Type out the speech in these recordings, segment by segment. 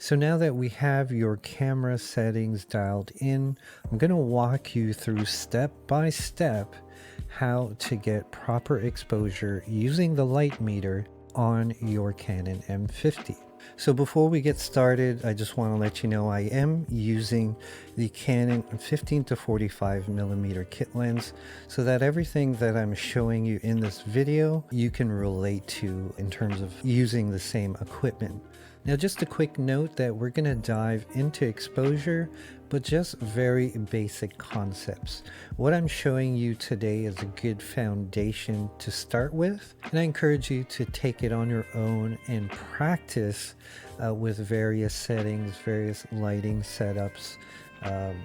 So now that we have your camera settings dialed in, I'm going to walk you through step by step how to get proper exposure using the light meter on your Canon M50. So before we get started, I just want to let you know I am using the Canon 15 to 45 millimeter kit lens so that everything that I'm showing you in this video you can relate to in terms of using the same equipment. Now, just a quick note that we're going to dive into exposure, but just very basic concepts. What I'm showing you today is a good foundation to start with, and I encourage you to take it on your own and practice with various settings, various lighting setups.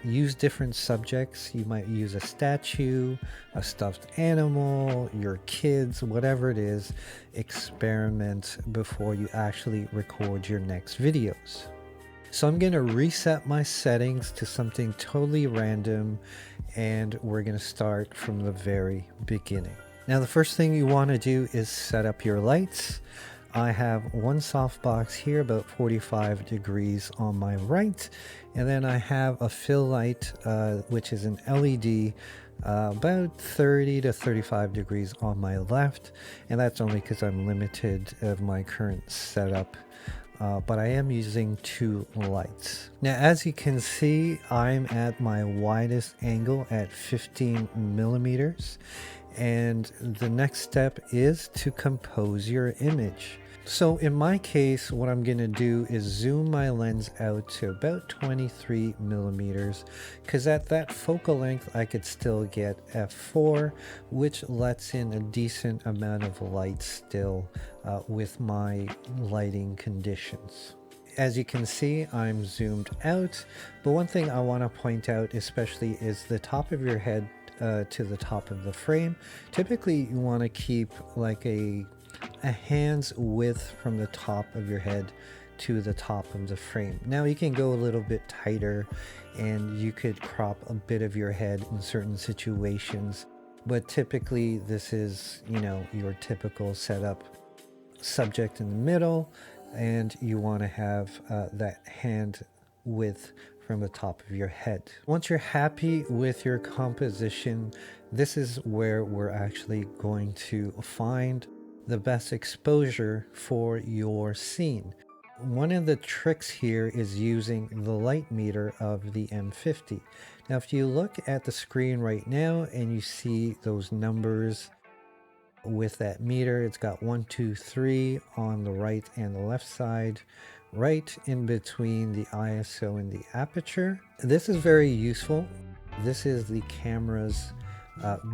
Use different subjects. You might use a statue, a stuffed animal, your kids, whatever it is. Experiment before you actually record your next videos. So I'm going to reset my settings to something totally random, and we're going to start from the very beginning. Now, the first thing you want to do is set up your lights. I have one softbox here about 45 degrees on my right, and then I have a fill light which is an LED about 30 to 35 degrees on my left, and that's only because I'm limited of my current setup. But I am using two lights. Now, as you can see, I'm at my widest angle at 15 millimeters, and the next step is to compose your image. So in my case, what I'm going to do is zoom my lens out to about 23 millimeters, because at that focal length I could still get f4, which lets in a decent amount of light still with my lighting conditions. As you can see, I'm zoomed out, but one thing I want to point out especially is the top of your head to the top of the frame. Typically you want to keep like a hand's width from the top of your head to the top of the frame. Now you can go a little bit tighter and you could crop a bit of your head in certain situations, but typically this is, you know, your typical setup. Subject in the middle, and you want to have that hand width from the top of your head. Once you're happy with your composition, this is where we're actually going to find the best exposure for your scene. One of the tricks here is using the light meter of the M50. Now, if you look at the screen right now and you see those numbers with that meter, it's got 1, 2, 3 on the right and the left side, right in between the ISO and the aperture. This is very useful. This is the camera's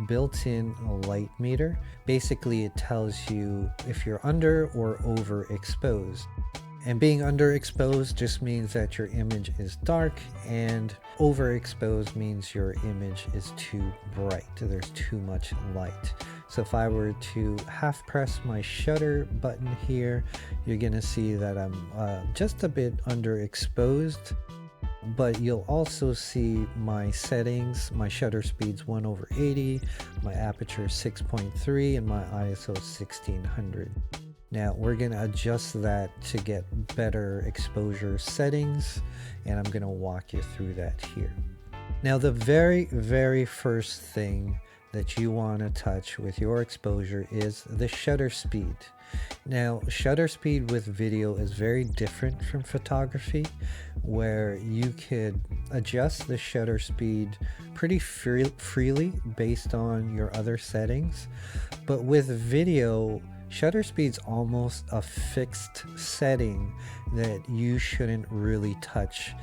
built-in light meter. Basically, it tells you if you're under or overexposed. And being underexposed just means that your image is dark, and overexposed means your image is too bright. There's too much light. So if I were to half press my shutter button here, you're going to see that I'm just a bit underexposed. But you'll also see my settings. My shutter speed's 1/80, my aperture 6.3, and my ISO 1600. Now we're going to adjust that to get better exposure settings, and I'm going to walk you through that here. Now the very first thing that you want to touch with your exposure is the shutter speed. Now, shutter speed with video is very different from photography, where you could adjust the shutter speed pretty freely based on your other settings. But with video, shutter speed's almost a fixed setting that you shouldn't really touch,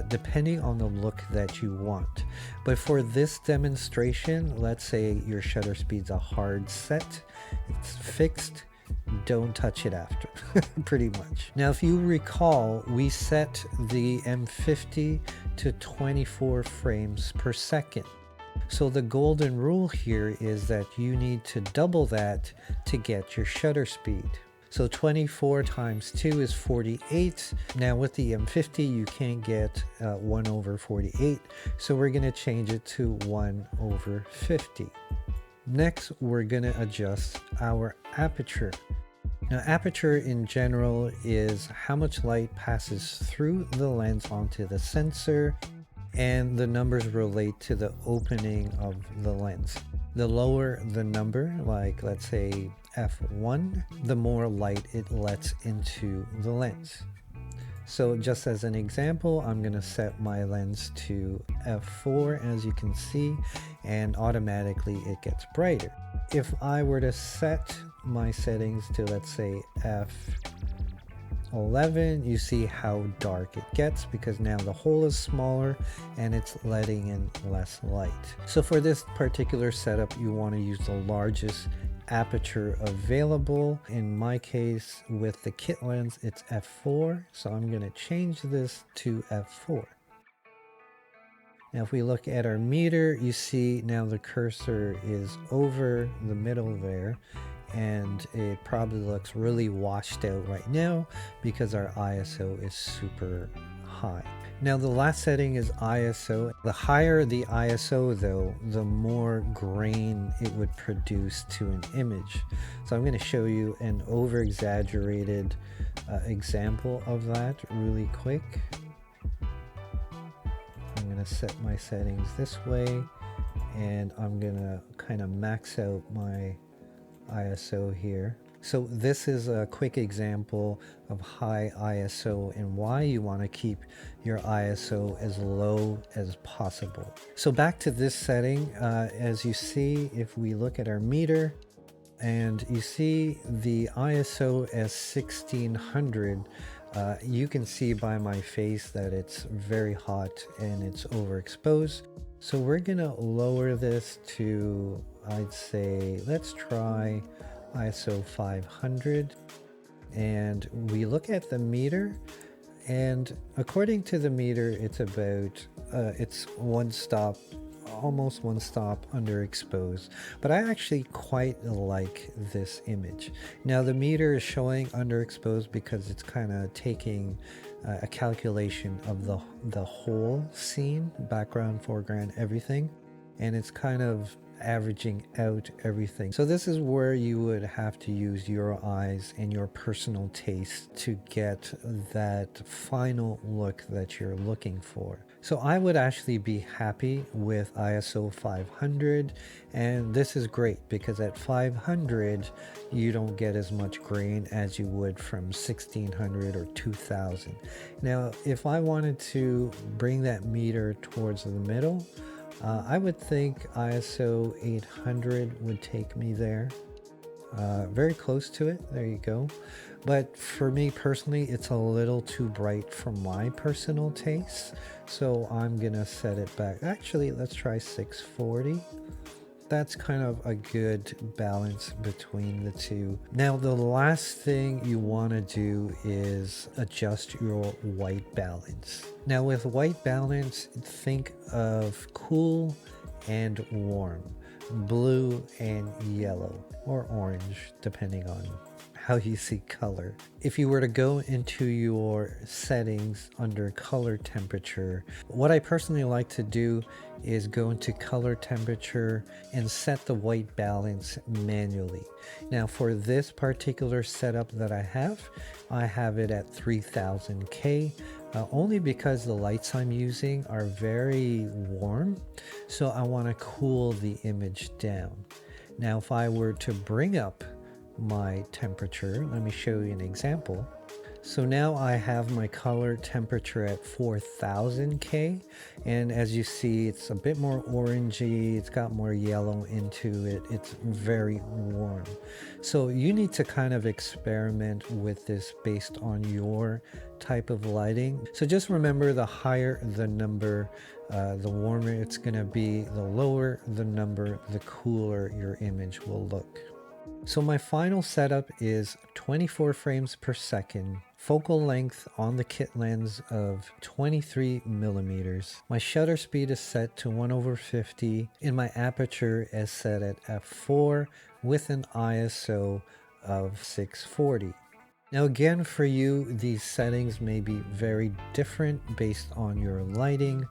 depending on the look that you want. But for this demonstration, let's say your shutter speed's a hard set, it's fixed, don't touch it after, pretty much. Now, if you recall, we set the M50 to 24 frames per second. So the golden rule here is that you need to double that to get your shutter speed. So 24 times 2 is 48. Now with the M50, you can't get 1/48. So we're going to change it to 1/50. Next, we're going to adjust our aperture. Now, aperture in general is how much light passes through the lens onto the sensor, and the numbers relate to the opening of the lens. The lower the number, like let's say f1, the more light it lets into the lens. So just as an example, I'm going to set my lens to f4, as you can see, and automatically it gets brighter. If I were to set my settings to, let's say, f11, you see how dark it gets because now the hole is smaller and it's letting in less light. So for this particular setup, you want to use the largest aperture available. In my case, with the kit lens, it's f4, so I'm going to change this to f4. Now if we look at our meter, you see now the cursor is over the middle there, and it probably looks really washed out right now because our ISO is super high. Now the last setting is ISO. The higher the ISO though, the more grain it would produce to an image. So I'm going to show you an over exaggerated example of that really quick. I'm going to set my settings this way, and I'm going to kind of max out my ISO here. So this is a quick example of high ISO and why you want to keep your ISO as low as possible. So back to this setting, as you see, if we look at our meter and you see the ISO as 1600, you can see by my face that it's very hot and it's overexposed. So we're gonna lower this to, I'd say, let's try ISO 500. And we look at the meter, and according to the meter, it's about, it's one stop, almost one stop underexposed. But I actually quite like this image. Now the meter is showing underexposed because it's kind of taking a calculation of the whole scene, background, foreground, everything, and it's kind of averaging out everything. So this is where you would have to use your eyes and your personal taste to get that final look that you're looking for. So I would actually be happy with ISO 500, and this is great because at 500 you don't get as much grain as you would from 1600 or 2000. Now if I wanted to bring that meter towards the middle, I would think ISO 800 would take me there. Very close to it, there you go. But for me personally, it's a little too bright for my personal taste, so I'm gonna set it back. Actually, let's try 640. That's kind of a good balance between the two. Now the last thing you want to do is adjust your white balance. Now with white balance, think of cool and warm, blue and yellow, or orange, depending on how you see color. If you were to go into your settings under color temperature, what I personally like to do is go into color temperature and set the white balance manually. Now for this particular setup that I have it at 3000K, only because the lights I'm using are very warm, so I want to cool the image down. Now if I were to bring up my temperature, let me show you an example. So now I have my color temperature at 4000K, and as you see, it's a bit more orangey, it's got more yellow into it, it's very warm. So you need to kind of experiment with this based on your type of lighting. So just remember, the higher the number, the warmer it's going to be, the lower the number, the cooler your image will look. So my final setup is 24 frames per second, focal length on the kit lens of 23 millimeters. My shutter speed is set to 1/50, and my aperture is set at f4 with an ISO of 640. Now again, for you, these settings may be very different based on your lighting,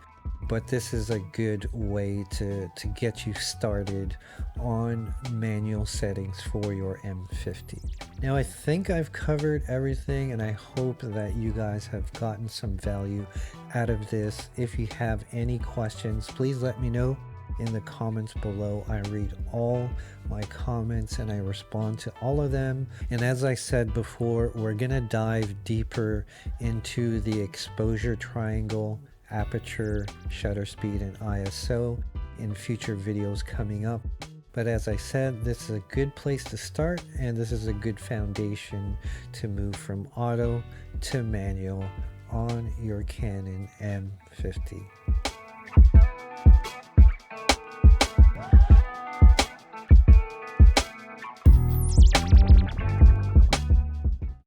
but this is a good way to get you started on manual settings for your M50. Now I think I've covered everything, and I hope that you guys have gotten some value out of this. If you have any questions, please let me know in the comments below. I read all my comments and I respond to all of them. And as I said before, we're gonna dive deeper into the exposure triangle, aperture, shutter speed, and ISO in future videos coming up. But as I said, this is a good place to start, and this is a good foundation to move from auto to manual on your Canon M50.